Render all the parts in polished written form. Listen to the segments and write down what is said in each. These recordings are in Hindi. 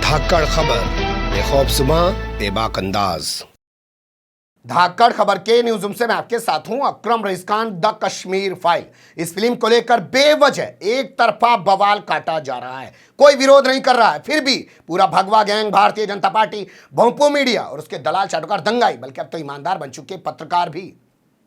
धाकड़ खबर, बेखौफजुमा बेबाक अंदाज। धाकड़ खबर के न्यूज़ रूम से मैं आपके साथ हूं अकरम rice Khan. The Kashmir file, इस फिल्म को लेकर बेवजह एक तरफा बवाल काटा जा रहा है। कोई विरोध नहीं कर रहा है, फिर भी पूरा भगवा gang, Bharatiya Janata party, भोंपू media और उसके दलाल चाटुकार दंगाई, बल्कि अब तो ईमानदार बन चुके पत्रकार भी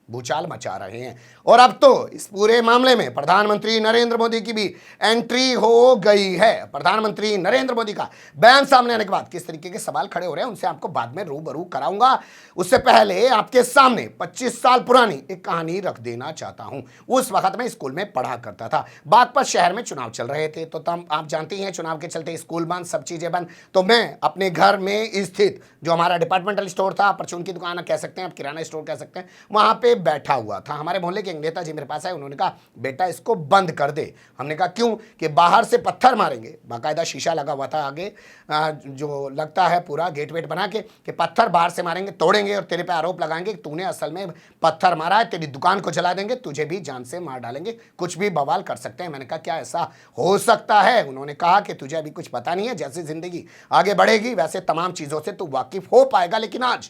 भूचाल मचा रहे हैं। और अब तो इस पूरे मामले में प्रधानमंत्री नरेंद्र मोदी की भी एंट्री हो गई है। प्रधानमंत्री नरेंद्र मोदी का बयान सामने आने के बाद किस तरीके के सवाल खड़े हो रहे हैं, उनसे आपको बाद में रूबरू कराऊंगा। उससे पहले आपके सामने 25 साल पुरानी एक कहानी रख देना चाहता हूं। उस वक्त मैं स्कूल में पढ़ा करता था। बागपत शहर में चुनाव चल रहे थे, तो आप जानती हैं चुनाव के चलते स्कूल बंद, सब चीजें बंद। तो मैं अपने घर में स्थित जो हमारा डिपार्टमेंटल स्टोर था, परचून की दुकान कह सकते हैं, आप किराना स्टोर कह सकते हैं, वहां पे बैठा हुआ था। हमारे मोहल्ले के नेता जी मेरे पास आए, उन्होंने कहा बेटा इसको बंद कर दे। हमने कहा क्यों? कि बाहर से पत्थर मारेंगे। बाकायदा शीशा लगा हुआ था आगे, जो लगता है पूरा गेट वेट बना के, कि पत्थर बाहर से मारेंगे, तोड़ेंगे और तेरे पे आरोप लगाएंगे कि तूने असल में पत्थर मारा है, तेरी दुकान को जला देंगे, तुझे भी जान से मार डालेंगे, कुछ भी बवाल कर सकते हैं। मैंने कहा क्या ऐसा हो सकता है? उन्होंने कहा कि तुझे अभी कुछ पता नहीं है, जैसी जिंदगी आगे बढ़ेगी वैसे तमाम चीजों से तू वाकिफ हो पाएगा। लेकिन आज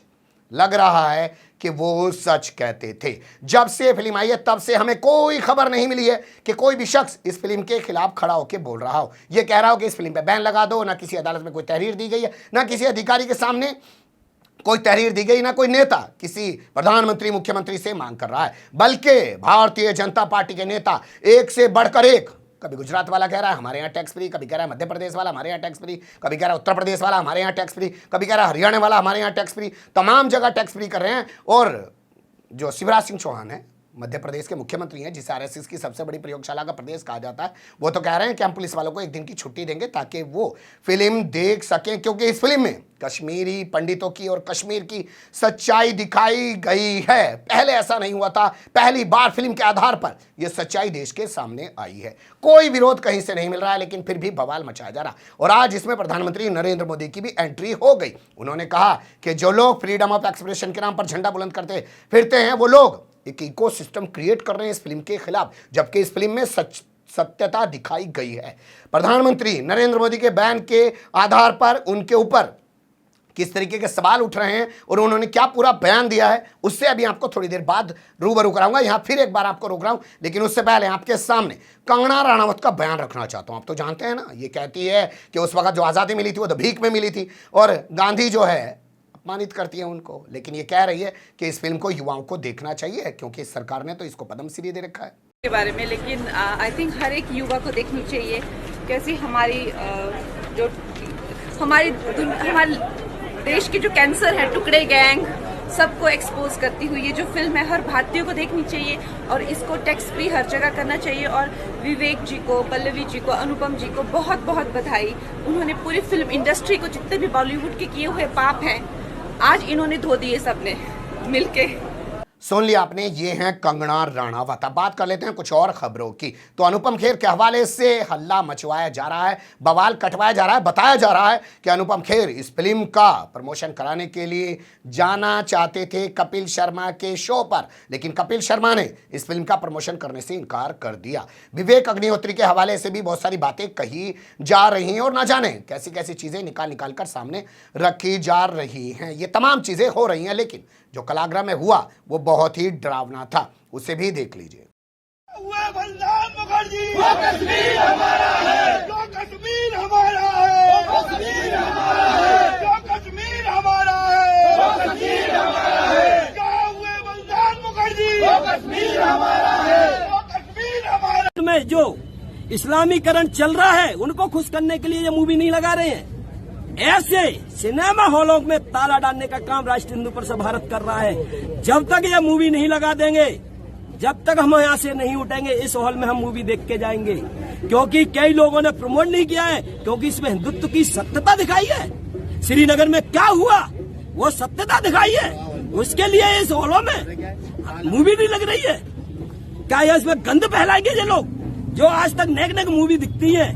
लग रहा है कि वो सच कहते थे। जब से फिल्म आई है तब से हमें कोई खबर नहीं मिली है कि कोई भी शख्स इस फिल्म के खिलाफ खड़ा होकर बोल रहा हो, ये कह रहा हो कि इस फिल्म पे बैन लगा दो। ना किसी अदालत में कोई तहरीर दी गई है, ना किसी अधिकारी के सामने कोई तहरीर दी गई, ना कोई नेता किसी प्रधानमंत्री मुख्यमंत्री से मांग कर रहा है। बल्कि भारतीय जनता पार्टी के नेता एक से बढ़कर एक, कभी गुजरात वाला कह रहा है हमारे यहाँ टैक्स फ्री, कभी कह रहा है मध्य प्रदेश वाला हमारे यहाँ टैक्स फ्री, कभी कह रहा है उत्तर प्रदेश वाला हमारे यहाँ टैक्स फ्री, कभी कह रहा है हरियाणा वाला हमारे यहाँ टैक्स फ्री। तमाम जगह टैक्स फ्री कर रहे हैं। और जो शिवराज सिंह चौहान है, मध्य प्रदेश के मुख्यमंत्री हैं, जिसे आरएसएस की सबसे बड़ी प्रयोगशाला का प्रदेश कहा जाता है, वो तो कह रहे हैं कि हम पुलिस वालों को एक दिन की छुट्टी देंगे ताकि वो फिल्म देख सकें, क्योंकि इस फिल्म में कश्मीरी पंडितों की और कश्मीर की सच्चाई दिखाई गई है। पहले ऐसा नहीं हुआ था, पहली बार फिल्म के आधार पर यह सच्चाई देश के सामने आई है। कोई विरोध कहीं से नहीं मिल रहा है, लेकिन फिर भी बवाल मचाया जा रहा। और आज इसमें प्रधानमंत्री नरेंद्र मोदी की भी एंट्री हो गई। उन्होंने कहा कि जो लोग फ्रीडम ऑफ एक्सप्रेशन के नाम पर झंडा बुलंद करते फिरते हैं, वो लोग एक इकोसिस्टम क्रिएट कर रहे हैं इस फिल्म के खिलाफ, जबकि इस फिल्म में सत्यता दिखाई गई है। प्रधानमंत्री नरेंद्र मोदी के बयान के आधार पर उनके ऊपर किस तरीके के सवाल उठ रहे हैं और उन्होंने क्या पूरा बयान दिया है, उससे अभी आपको थोड़ी देर बाद रूबरू कराऊंगा। यहां फिर एक बार आपको रोक रहा हूं, लेकिन उससे पहले आपके सामने कंगना रनावत का बयान रखना चाहता हूं। आप तो जानते हैं ना, ये कहती है कि उस वक्त जो आज़ादी मिली थी वो तो भीख में मिली थी, और गांधी जो है अपमानित करती है उनको। लेकिन ये कह रही है कि इस फिल्म को युवाओं को देखना चाहिए, क्योंकि सरकार ने तो इसको पद्मश्री दे रखा है के बारे में। लेकिन आई थिंक हर एक युवा को देखनी चाहिए कैसी हमारी जो हमारे देश की जो कैंसर है, टुकड़े गैंग, सबको एक्सपोज करती हुई ये जो फिल्म है हर भारतीय को देखनी चाहिए और इसको टैक्स फ्री हर जगह करना चाहिए। और विवेक जी को, पल्लवी जी को, अनुपम जी को बहुत बहुत बधाई। उन्होंने पूरी फिल्म इंडस्ट्री को, जितने भी बॉलीवुड के किए हुए पाप हैं, आज इन्होंने धो दिए सबने मिलके। सुन लिया आपने, ये हैं कंगना रनावत। अब बात कर लेते हैं कुछ और खबरों की। तो अनुपम खेर के हवाले से हल्ला मचवाया जा रहा है, बवाल कटवाया जा रहा है। बताया जा रहा है कि अनुपम खेर इस फिल्म का प्रमोशन कराने के लिए जाना चाहते थे कपिल शर्मा के शो पर, लेकिन कपिल शर्मा ने इस फिल्म का प्रमोशन करने से इनकार कर दिया। विवेक अग्निहोत्री के हवाले से भी बहुत सारी बातें कही जा रही हैं और ना जाने कैसी कैसी चीजें निकाल निकाल कर सामने रखी जा रही हैं। ये तमाम चीजें हो रही हैं, लेकिन जो कलाग्राम में हुआ वो बहुत ही डरावना था, उसे भी देख लीजिए। बलराम मुखर्जी, वो कश्मीर हमारा है, जो कश्मीर हमारा है, वो कश्मीर हमारा है, जो कश्मीर हमारा है, वो कश्मीर हमारा है, क्या हुए बलराम मुखर्जी, वो कश्मीर हमारा है, वो कश्मीर हमारा। में जो इस्लामीकरण चल रहा है उनको खुश करने के लिए ये मूवी नहीं लगा रहे हैं। ऐसे सिनेमा हॉलों में ताला डालने का काम राष्ट्रीय हिंदू परिषद भारत कर रहा है। जब तक ये मूवी नहीं लगा देंगे, जब तक हम यहाँ से नहीं उठेंगे, इस हॉल में हम मूवी देख के जाएंगे। क्योंकि कई लोगों ने प्रमोट नहीं किया है, क्योंकि इसमें हिंदुत्व की सत्यता दिखाई है। श्रीनगर में क्या हुआ वो सत्यता दिखाई है, उसके लिए इस हॉलों में मूवी नहीं लग रही है। क्या इसमें गंद फैलाएंगे ये लोग? जो आज तक नेक नेक मूवी दिखती है,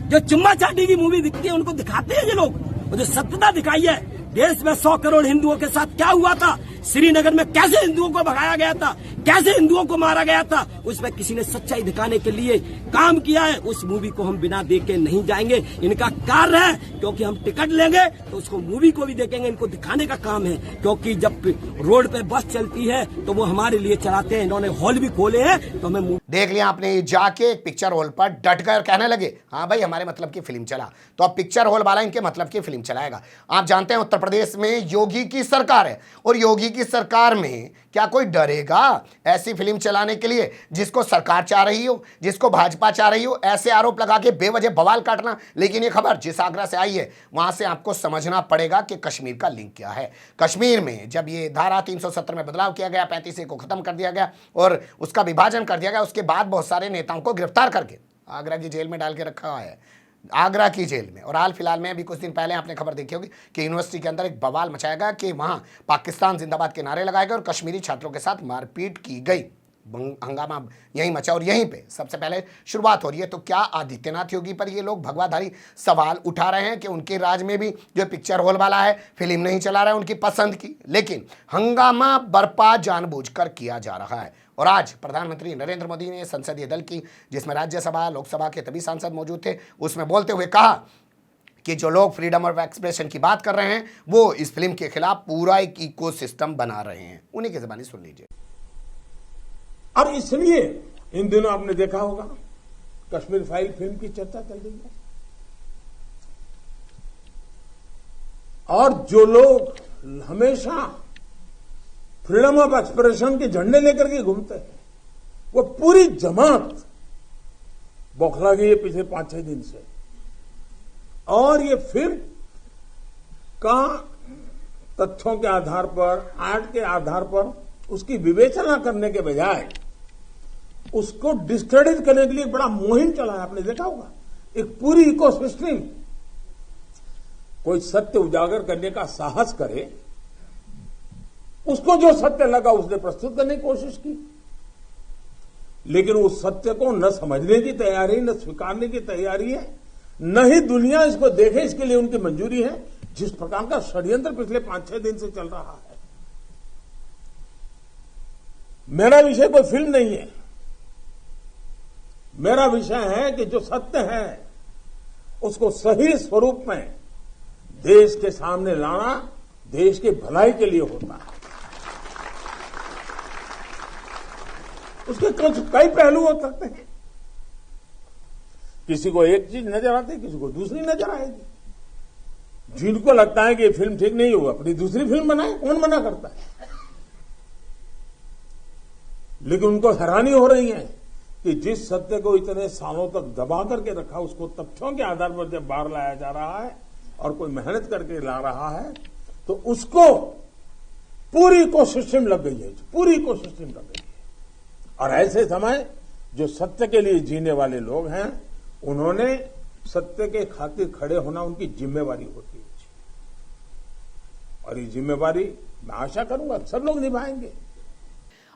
जो चुम्मा चाटी की मूवी दिखती है, उनको दिखाते हैं ये लोग। जो सत्यता दिखाई है, देश में 100 करोड़ हिंदुओं के साथ क्या हुआ था, श्रीनगर में कैसे हिंदुओं को भगाया गया था, कैसे हिंदुओं को मारा गया था, उसमें किसी ने सच्चाई दिखाने के लिए काम किया है। उस मूवी को हम बिना देखे नहीं जाएंगे। इनका कार्य है, क्योंकि हम टिकट लेंगे तो उसको मूवी को भी देखेंगे। इनको दिखाने का काम है, क्योंकि जब रोड पे बस चलती है तो वो हमारे लिए चलाते हैं। इन्होंने हॉल भी खोले हैं तो हमें देख लिया आपने, जाके एक पिक्चर हॉल पर डट कर कहने लगे हाँ भाई हमारे मतलब की फिल्म चला, तो अब पिक्चर हॉल वाला इनके मतलब की फिल्म चलाएगा। आप जानते हैं उत्तर प्रदेश में योगी की सरकार है, और योगी की सरकार में क्या कोई डरेगा ऐसी फिल्म चलाने के लिए जिसको सरकार चाह रही हो, जिसको भाजपा चाह रही हो? ऐसे आरोप लगा के बेवजह बवाल काटना। लेकिन ये खबर जिस आगरा से आई है वहां से आपको समझना पड़ेगा कि कश्मीर का लिंक क्या है। कश्मीर में जब ये धारा 370 में बदलाव किया गया, 35A को खत्म कर दिया गया और उसका विभाजन कर दिया गया, उसके बाद बहुत सारे नेताओं को गिरफ्तार करके आगरा की जेल में डाल के रखा है, आगरा की जेल में। और हाल फिलहाल में अभी कुछ दिन पहले आपने खबर देखी होगी कि यूनिवर्सिटी के अंदर एक बवाल मचाया गया कि वहां पाकिस्तान जिंदाबाद के नारे लगाए गए और कश्मीरी छात्रों के साथ मारपीट की गई। हंगामा यहीं मचा और यहीं पे सबसे पहले शुरुआत हो रही है। तो क्या आदित्यनाथ योगी पर ये लोग भगवाधारी सवाल उठा रहे हैं कि उनके राज में भी जो पिक्चर हॉल वाला है फिल्म नहीं चला रहा है उनकी पसंद की, लेकिन हंगामा बर्पा जानबूझकर किया जा रहा है। और आज प्रधानमंत्री नरेंद्र मोदी ने संसदीय दल की, जिसमें राज्यसभा लोकसभा के तभी सांसद मौजूद थे, उसमें बोलते हुए कहा कि जो लोग फ्रीडम ऑफ एक्सप्रेशन की बात कर रहे हैं वो इस फिल्म के खिलाफ पूरा एक इकोसिस्टम बना रहे हैं। उन्हीं की ज़बानी सुन लीजिए। और इसलिए इन दिनों आपने देखा होगा कश्मीर फाइल फिल्म की चर्चा चल रही है, और जो लोग हमेशा फ्रीडम ऑफ एक्सप्रेशन के झंडे लेकर के घूमते हैं वो पूरी जमात बौखला गई है पिछले 5-6 दिन से। और ये फिल्म का तथ्यों के आधार पर, आर्ट के आधार पर उसकी विवेचना करने के बजाय उसको डिस्क्रेडिट करने के लिए बड़ा मुहिम चला है। आपने देखा होगा एक पूरी इकोसिस्टम, कोई सत्य उजागर करने का साहस करे, उसको जो सत्य लगा उसने प्रस्तुत करने की कोशिश की, लेकिन उस सत्य को न समझने की तैयारी, न स्वीकारने की तैयारी है, न ही दुनिया इसको देखे इसके लिए उनकी मंजूरी है। जिस प्रकार का षड्यंत्र पिछले 5-6 दिन से चल रहा है। मेरा विषय कोई फिल्म नहीं है, मेरा विषय है कि जो सत्य है उसको सही स्वरूप में देश के सामने लाना देश की भलाई के लिए होता है। उसके कई पहलू हो सकते हैं, किसी को एक चीज नजर आती है, किसी को दूसरी नजर आएगी। जिनको लगता है कि ये फिल्म ठीक नहीं हुआ अपनी दूसरी फिल्म बनाए, कौन मना करता है? लेकिन उनको हैरानी हो रही है कि जिस सत्य को इतने सालों तक दबा करके रखा उसको तथ्यों के आधार पर जब बाहर लाया जा रहा है और कोई मेहनत करके ला रहा है तो उसको पूरी इकोसिस्टम लग गई है, पूरी इकोसिस्टम लग गई है। और ऐसे समय जो सत्य के लिए जीने वाले लोग हैं उन्होंने सत्य के खातिर खड़े होना उनकी जिम्मेवारी होती है, और ये जिम्मेवारी मैं आशा करूंगा सब लोग निभाएंगे।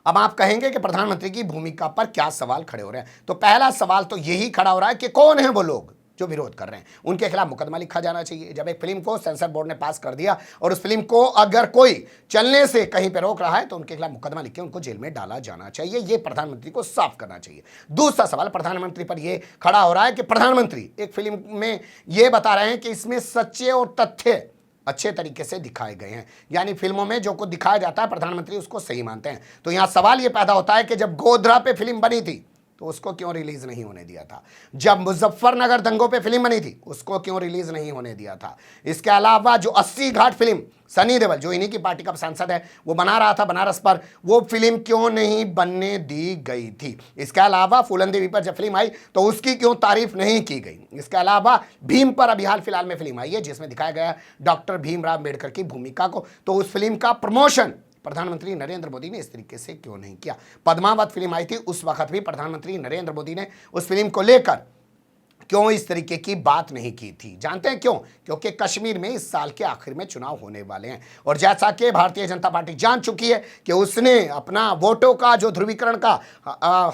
अब आप कहेंगे कि प्रधानमंत्री की भूमिका पर क्या सवाल खड़े हो रहे हैं, तो पहला सवाल तो यही खड़ा हो रहा है कि कौन है वो लोग जो विरोध कर रहे हैं। उनके खिलाफ मुकदमा लिखा जाना चाहिए। जब एक फिल्म को सेंसर बोर्ड ने पास कर दिया और उस फिल्म को अगर कोई चलने से कहीं पे रोक रहा है तो उनके खिलाफ मुकदमा लिख के उनको जेल में डाला जाना चाहिए। ये प्रधानमंत्री को साफ करना चाहिए। दूसरा सवाल प्रधानमंत्री पर यह खड़ा हो रहा है कि प्रधानमंत्री एक फिल्म में यह बता रहे हैं कि इसमें सच्चे और तथ्य अच्छे तरीके से दिखाए गए हैं, यानी फिल्मों में जो कुछ दिखाया जाता है प्रधानमंत्री उसको सही मानते हैं। तो यहां सवाल यह पैदा होता है कि जब गोधरा पे फिल्म बनी थी तो उसको क्यों रिलीज नहीं होने दिया था? जब मुजफ्फरनगर दंगों पे फिल्म बनी थी उसको क्यों रिलीज नहीं होने दिया था? इसके अलावा जो 80 घाट फिल्म सनी देओल जो इन्हीं की पार्टी का सांसद है वो बना रहा था बनारस पर, वो फिल्म क्यों नहीं बनने दी गई थी? इसके अलावा फूलन देवी पर जब फिल्म आई तो उसकी क्यों तारीफ नहीं की गई? इसके अलावा भीम पर अभी हाल फिलहाल में फिल्म आई है जिसमें दिखाया गया डॉक्टर भीमराव अम्बेडकर की भूमिका को, तो उस फिल्म का प्रमोशन प्रधानमंत्री नरेंद्र मोदी ने इस तरीके से क्यों नहीं किया? पद्मावत फिल्म आई थी उस वक्त भी प्रधानमंत्री नरेंद्र मोदी ने उस फिल्म को लेकर क्यों इस तरीके की बात नहीं की थी? जानते हैं क्यों? क्योंकि कश्मीर में इस साल के आखिर में चुनाव होने वाले हैं और जैसा कि भारतीय जनता पार्टी जान चुकी है कि उसने अपना वोटों का जो ध्रुवीकरण का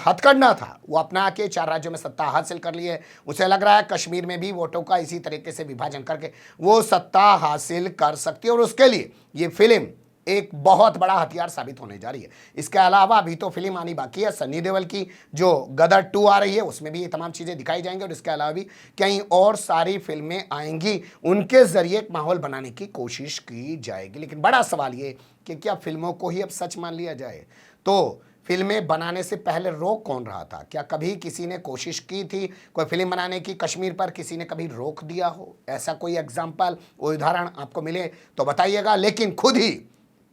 हथकंडा था वो अपना के 4 राज्यों में सत्ता हासिल कर ली है। उसे लग रहा है कश्मीर में भी वोटों का इसी तरीके से विभाजन करके वो सत्ता हासिल कर सकती है और उसके लिए ये फिल्म एक बहुत बड़ा हथियार साबित होने जा रही है। इसके अलावा अभी तो फिल्म आनी बाकी है सन्नी देओल की, जो गदर 2 आ रही है, उसमें भी ये तमाम चीज़ें दिखाई जाएंगी और इसके अलावा भी कई और सारी फिल्में आएंगी, उनके जरिए एक माहौल बनाने की कोशिश की जाएगी। लेकिन बड़ा सवाल ये कि क्या फिल्मों को ही अब सच मान लिया जाए? तो फिल्में बनाने से पहले रोक कौन रहा था? क्या कभी किसी ने कोशिश की थी कोई फिल्म बनाने की कश्मीर पर, किसी ने कभी रोक दिया हो? ऐसा कोई एग्जाम्पल, उदाहरण आपको मिले तो बताइएगा। लेकिन खुद ही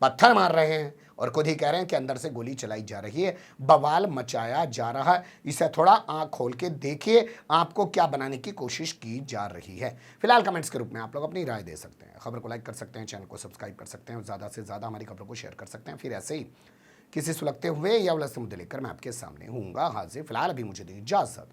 पत्थर मार रहे हैं और खुद ही कह रहे हैं कि अंदर से गोली चलाई जा रही है, बवाल मचाया जा रहा है। इसे थोड़ा आंख खोल के देखिए, आपको क्या बनाने की कोशिश की जा रही है। फिलहाल कमेंट्स के रूप में आप लोग अपनी राय दे सकते हैं, खबर को लाइक कर सकते हैं, चैनल को सब्सक्राइब कर सकते हैं और ज़्यादा से ज़्यादा हमारी खबरों को शेयर कर सकते हैं। फिर ऐसे ही किसी सुलगते हुए या उलझते मुद्दे लेकर मैं आपके सामने हूँगा हाजिर। फिलहाल अभी मुझे दी इजाज़त।